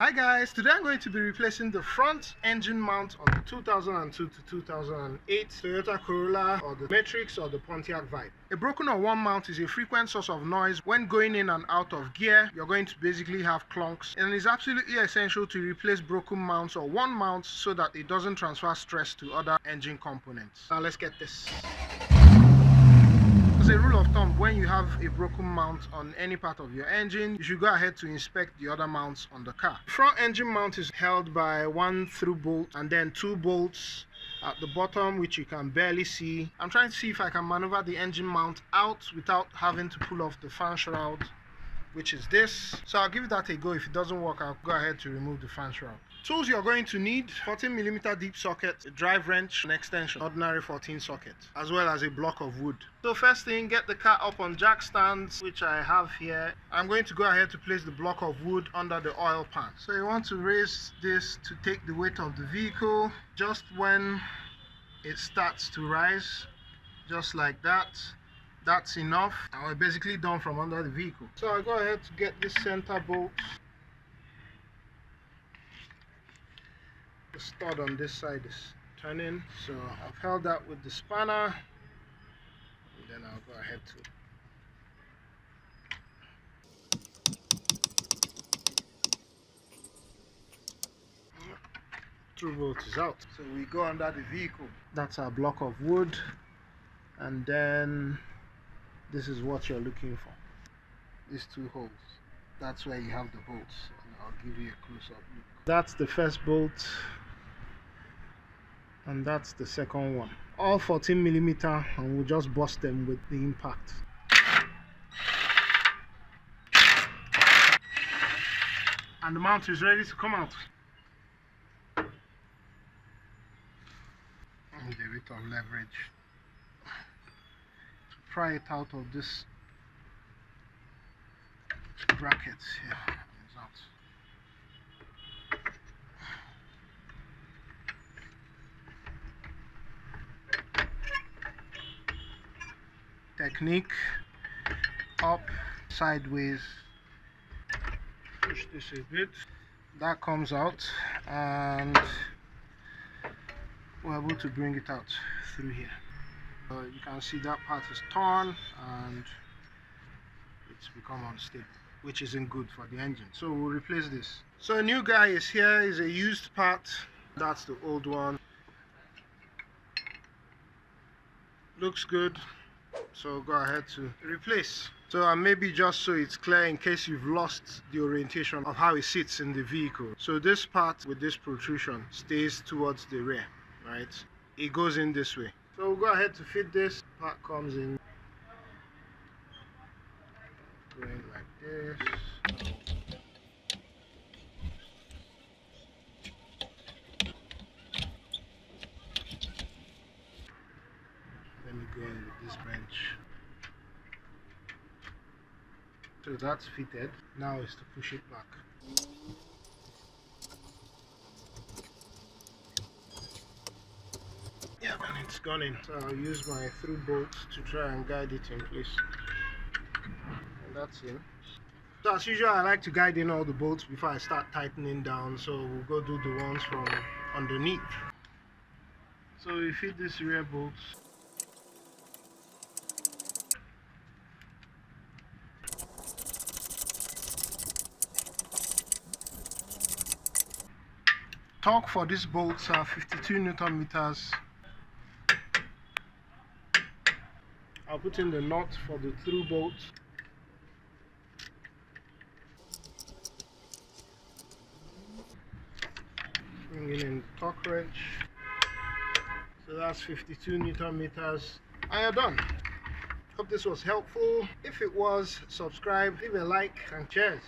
Hi guys, today I'm going to be replacing the front engine mount on the 2002 to 2008 Toyota Corolla or the Matrix or the Pontiac Vibe. A broken or worn mount is a frequent source of noise when going in and out of gear. You're going to basically have clunks, and it's absolutely essential to replace broken mounts or worn mounts so that it doesn't transfer stress to other engine components. Now let's get this. As a rule of thumb, when you have a broken mount on any part of your engine, you should go ahead to inspect the other mounts on the car. The front engine mount is held by one through bolt and then two bolts at the bottom, which you can barely see. I'm trying to see if I can maneuver the engine mount out without having to pull off the fan shroud, which is this. So I'll give that a go. If it doesn't work, I'll go ahead to remove the fan shroud. Tools you're going to need: 14mm deep socket, a drive wrench, an extension, ordinary 14 socket, as well as a block of wood. So first thing, get the car up on jack stands, which I have here. I'm going to go ahead to place the block of wood under the oil pan. So you want to raise this to take the weight of the vehicle. Just when it starts to rise, just like that, that's enough, and we're basically done from under the vehicle. So I'll go ahead to get this center bolt. The stud on this side is turning, so I've held that with the spanner, and then I'll go ahead to through bolt is out. So we go under the vehicle. That's our block of wood, and then this is what you're looking for. These two holes. That's where you have the bolts, and I'll give you a close-up look. That's the first bolt, and that's the second one. All 14mm, and we'll just bust them with the impact. And the mount is ready to come out. And a bit of leverage to pry it out of this bracket here. It's out. Technique: up, sideways, push this a bit, that comes out, and we're able to bring it out through here. You can see that part is torn and it's become unstable, which isn't good for the engine, so we'll replace this. So a new guy is here. Is a used part. That's the old one. Looks good, so go ahead to replace. So maybe just so it's clear, in case you've lost the orientation of how it sits in the vehicle, so this part with this protrusion stays towards the rear, right? It goes in this way. So we'll go ahead to fit this. Part comes in going like this. Let me go in with this bench. So that's fitted. Now is to push it back. Yeah, and it's gone in. So I'll use my through bolts to try and guide it in place. And that's in. So as usual, I like to guide in all the bolts before I start tightening down. So we'll go do the ones from underneath. So we fit this rear bolts. Torque for these bolts are 52 Newton meters. I'll put in the nut for the through bolt. Bringing in the torque wrench. So that's 52 Newton meters. And you're done. Hope this was helpful. If it was, subscribe, leave a like, and cheers.